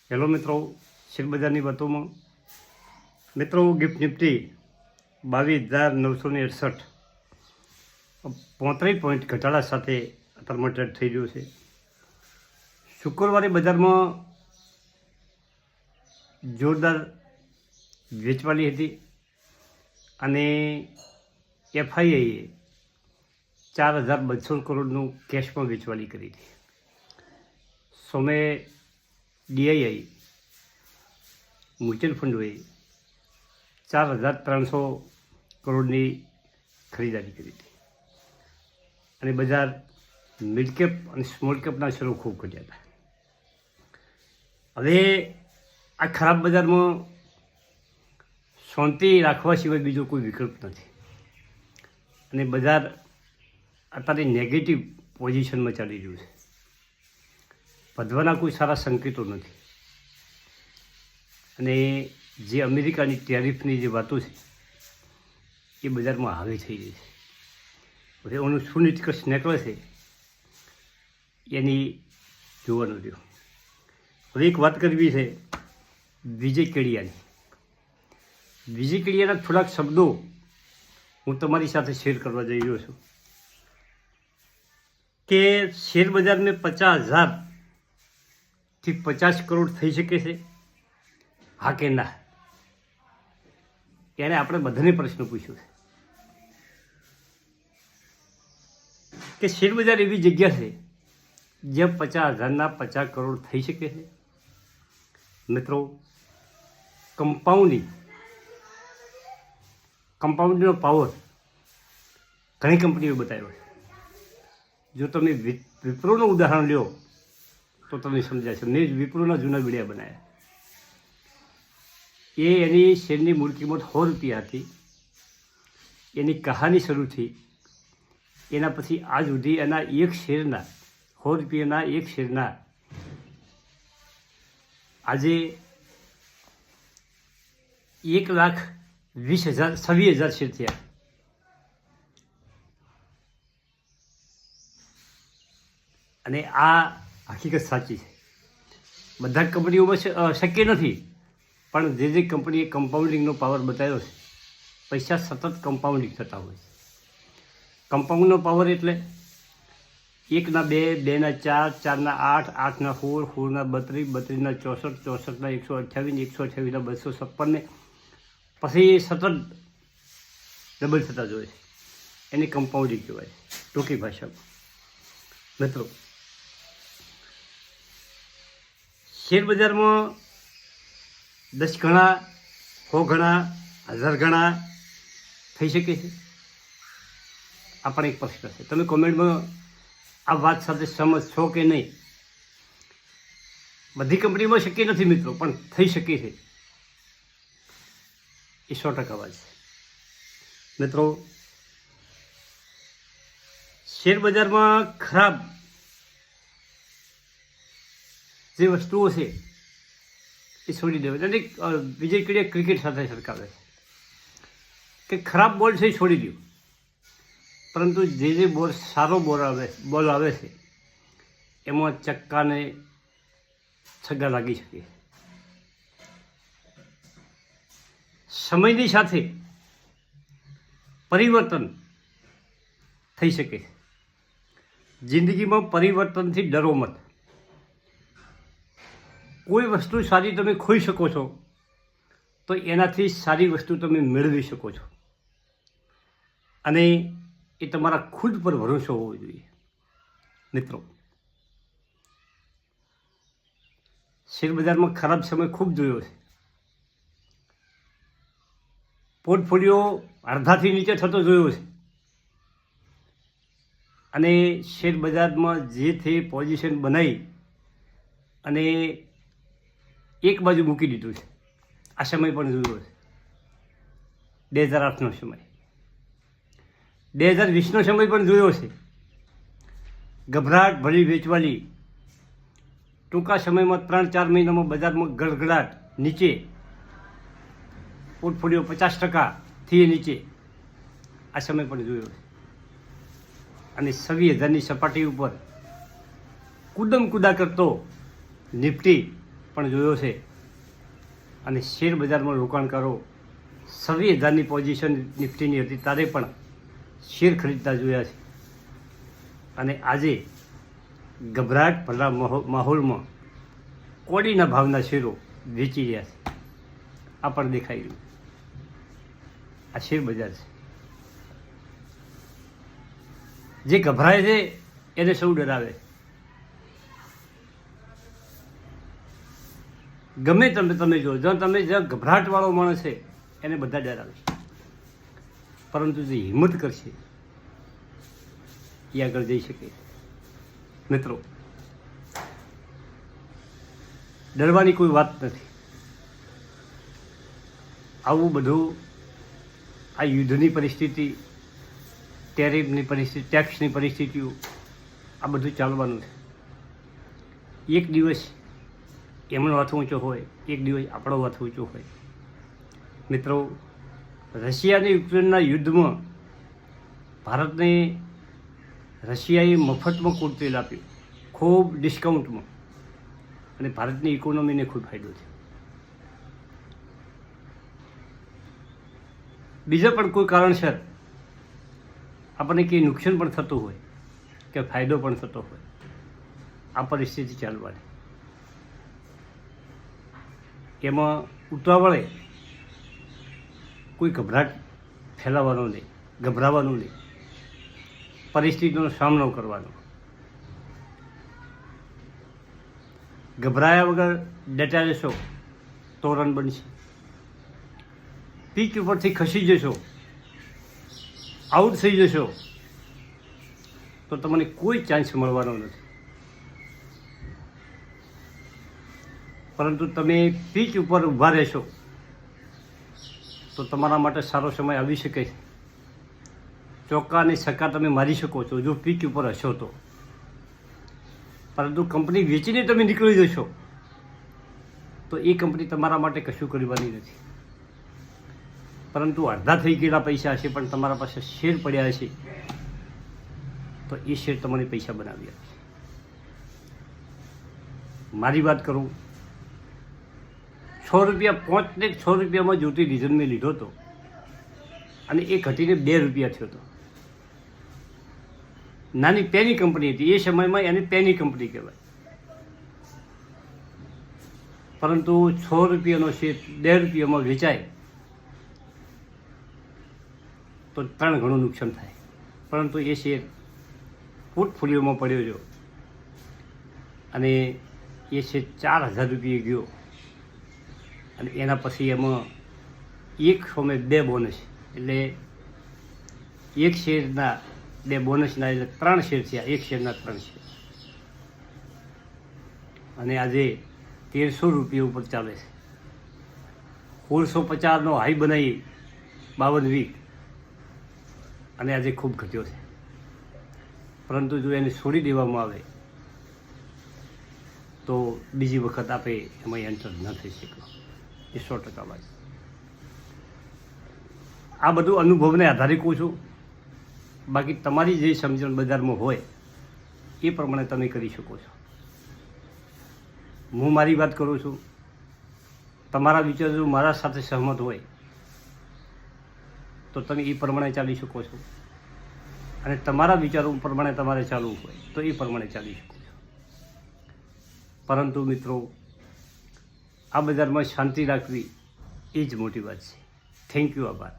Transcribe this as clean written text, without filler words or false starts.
Hello મિત્રો, શેરબજારની વાતોમાં મિત્રો ગિફ્ટ નિફ્ટી 22,968 35 પોઈન્ટ ઘટાડા સાથે અત્યારમાં ટ્રેડ થઈ રહ્યો છે. શુક્રવારે બજારમાં જોરદાર વેચવાલી હતી અને એફઆઈઆઈએ 4,200 કરોડનું કેશમાં વેચવાલી કરી હતી. સોમે ડીઆઈઆઈ મ્યુચ્યુઅલ ફંડોએ 4,300 કરોડની ખરીદારી કરી હતી અને બજાર મિડ કેપ અને સ્મોલ કેપના શેરો ખૂબ ઘટ્યા હતા. હવે આ ખરાબ બજારમાં શાંતિ રાખવા સિવાય બીજો કોઈ વિકલ્પ નથી અને બજાર અત્યારે નેગેટિવ પોઝિશનમાં ચાલી રહ્યું છે. વધવાના કોઈ સારા સંકેતો નથી અને જે અમેરિકાની ટેરિફની જે વાતો છે એ બજારમાં હાવી થઈ રહી છે. હવે એનું શું નિષ્કર્ષ નીકળે છે એની જોવાનું રહ્યું. હવે એક વાત કરવી છે વિજય કેડિયાની. વિજય કેડિયાના થોડાક શબ્દો હું તમારી સાથે શેર કરવા જઈ રહ્યો છું કે શેર બજારને 50,000થી 50 કરોડ થઈ શકે છે, હા કે ના? ત્યારે આપણે બધાને પ્રશ્ન પૂછ્યો છે કે શેર બજાર એવી જગ્યા છે જ્યાં 50,000ના 50 કરોડ થઈ શકે છે. મિત્રો, કમ્પાઉન્ડિંગનો પાવર ઘણી કંપનીઓ બતાવ્યો છે. જો તમે વિપ્રોનું ઉદાહરણ લ્યો તો તમને સમજાશે. મેં વિપ્રોના જૂના વિડીયા બનાવ્યા. એની શેરની મૂળ કિંમત 100 રૂપિયા હતી. એની કહાની શરૂ થઈ એના પછી આજ સુધી એના એક શેરના 100 રૂપિયાના એક શેરના આજે 1,20,000 શેર થયા. અને આ હકીકત સાચી છે. બધા કંપનીઓમાં શક્ય નથી, પણ જે કંપનીએ કમ્પાઉન્ડિંગનો પાવર બતાવ્યો છે, પૈસા સતત કમ્પાઉન્ડિંગ થતા હોય છે. કમ્પાઉન્ડનો પાવર એટલે 1ના 2, 2ના 4, 4ના 8, 8ના 16, 16ના 32, 32ના 64, 64ના 128, 128ના 256 પછી એ સતત ડબલ થતા જોઈએ છે. એને કમ્પાઉન્ડિંગ કહેવાય ટૂંકી ભાષામાં. મિત્રો, શેર બજારમાં 10 ગણા, 100 ગણા, 1000 ગણા થઈ શકે છે. આ પણ એક પ્રશ્ન છે. તમે કોમેન્ટમાં આ વાત સાથે સહમત છો કે નહીં? બધી કંપનીમાં શક્ય નથી મિત્રો, પણ થઈ શકે છે એ 100% વાત છે. મિત્રો, શેર બજારમાં ખરાબ જે વસ્તુઓ છે એ છોડી દેવાય. અને વિજય કેડિયા ક્રિકેટ સાથે સરખાવે છે કે ખરાબ બોલ છે એ છોડી દો, પરંતુ જે બોલ સારો બોલ આવે છે એમાં ચક્કાને છગ્ગા લાગી શકે. સમયની સાથે પરિવર્તન થઈ શકે. જિંદગીમાં પરિવર્તનથી ડરો મત. કોઈ વસ્તુ સારી તમે ખોઈ શકો છો તો એનાથી સારી વસ્તુ તમે મેળવી શકો છો અને એ તમારા ખુદ પર ભરોસો હોવો જોઈએ. મિત્રો, શેરબજારમાં ખરાબ સમય ખૂબ જોયો છે. પોર્ટફોલિયો અડધાથી નીચે થતો જોયો છે અને શેરબજારમાં જે તે પોઝિશન બનાવી અને એક બાજુ મૂકી દીધું છે. આ સમય પણ જોયો છે. 2008નો સમય, 2020નો સમય પણ જોયો છે. ગભરાટ ભરી વેચવાલી, ટૂંકા સમયમાં 3-4 મહિનામાં બજારમાં ગડગડાટ નીચે, પોર્ટફોલિયો 50%થી નીચે. આ સમય પણ જોયો છે. અને 26,000ની સપાટી ઉપર કૂદમ કૂદા કરતો નિફ્ટી પણ જોયો છે અને શેર બજારમાં રોકાણકારો 26,000ની પોઝિશન નિફ્ટીની હતી ત્યારે પણ શેર ખરીદતા જોયા છે. અને આજે ગભરાટ ભરા માહોલમાં કોડીના ભાવના શેરો વેચી રહ્યા છે. આ પણ દેખાઈ રહ્યું. આ શેર બજાર છે. જે ગભરાય છે એને સૌ ડરાવે. ગમે તમે જો જ્યાં ગભરાટવાળો માણસ છે એને બધા ડરાવે. પરંતુ જે હિંમત કરશે એ આગળ જઈ શકે. મિત્રો, ડરવાની કોઈ વાત નથી. આવું બધું આ યુદ્ધની પરિસ્થિતિ, ટેરિફની પરિસ્થિતિ, ટેક્સની પરિસ્થિતિઓ, આ બધું ચાલવાનું છે. એક દિવસ એમનો હાથ ઊંચો હોય, એક દિવસ આપણો હાથ ઊંચો હોય. મિત્રો, રશિયા અને યુક્રેનના યુદ્ધમાં ભારતને રશિયાએ મફતમાં ક્રૂડ તેલ આપ્યું, ખૂબ ડિસ્કાઉન્ટમાં, અને ભારતની ઇકોનોમીને ખૂબ ફાયદો છે. બીજા પણ કોઈ કારણસર આપણને કંઈ નુકસાન પણ થતું હોય કે ફાયદો પણ થતો હોય, આ પરિસ્થિતિ ચાલવાની. એમાં ઉતાવળે કોઈ ગભરાટ ફેલાવવાનો નહીં, ગભરાવાનું નહીં, પરિસ્થિતિનો સામનો કરવાનો. ગભરાયા વગર ડટા જશો તો રન બનશે. પીચ ઉપરથી ખસી જશો, આઉટ થઈ જશો તો તમને કોઈ ચાન્સ મળવાનો નથી. પરંતુ તમે પીચ ઉપર ઊભા રહેશો તો તમારા માટે સારો સમય આવી શકે છે. ચોક્કા અને છક્કા તમે મારી શકો છો જો પીચ ઉપર હશો તો. પરંતુ કંપની વેચીને તમે નીકળી જશો તો એ કંપની તમારા માટે કશું કરવાની નથી. પરંતુ અડધા થઈ ગયેલા પૈસા હશે પણ તમારા પાસે શેર પડ્યા હશે તો એ શેર તમને પૈસા બનાવી આપશે. મારી વાત કરું, 6 રૂપિયા 5 ને 6 રૂપિયામાં જ્યોતિ ડીઝલ મેં લીધો હતો અને એ ઘટીને 2 રૂપિયા થયો હતો. નાની પેની કંપની હતી, એ સમયમાં એની પેની કંપની કહેવાય. પરંતુ 6 રૂપિયાનો શેર 2 રૂપિયામાં વેચાય તો 3 ગણું નુકસાન થાય. પરંતુ એ શેર પોર્ટફોલિયોમાં પડ્યો છે અને એ શેર 4,000 રૂપિયે ગયો અને એના પછી એમાં 1/2 બોનસ, એટલે એક શેરના 2 બોનસના એટલે 3 શેર થયા, એક શેરના 3 શેર. અને આજે 1300 રૂપિયા ઉપર ચાલે છે. 1650નો હાઈ બનાવી 52 વીક અને આજે ખૂબ ઘટ્યો છે. પરંતુ જો એને છોડી દેવામાં આવે તો બીજી વખત આપણે એમાં એન્ટર ન થઈ શકીએ. એ 100% વાત. આ બધું અનુભવને આધારે કહું છું. બાકી તમારી જે સમજણ બજારમાં હોય એ પ્રમાણે તમે કરી શકો છો. હું મારી વાત કરું છું, તમારા વિચાર જો મારા સાથે સહમત હોય તો તમે એ પ્રમાણે ચાલી શકો છો, અને તમારા વિચારો પ્રમાણે તમારે ચાલવું હોય તો એ પ્રમાણે ચાલી શકો છો. પરંતુ મિત્રો, આ બજારમાં શાંતિ રાખવી એ જ મોટી વાત છે. Thank you. આભાર.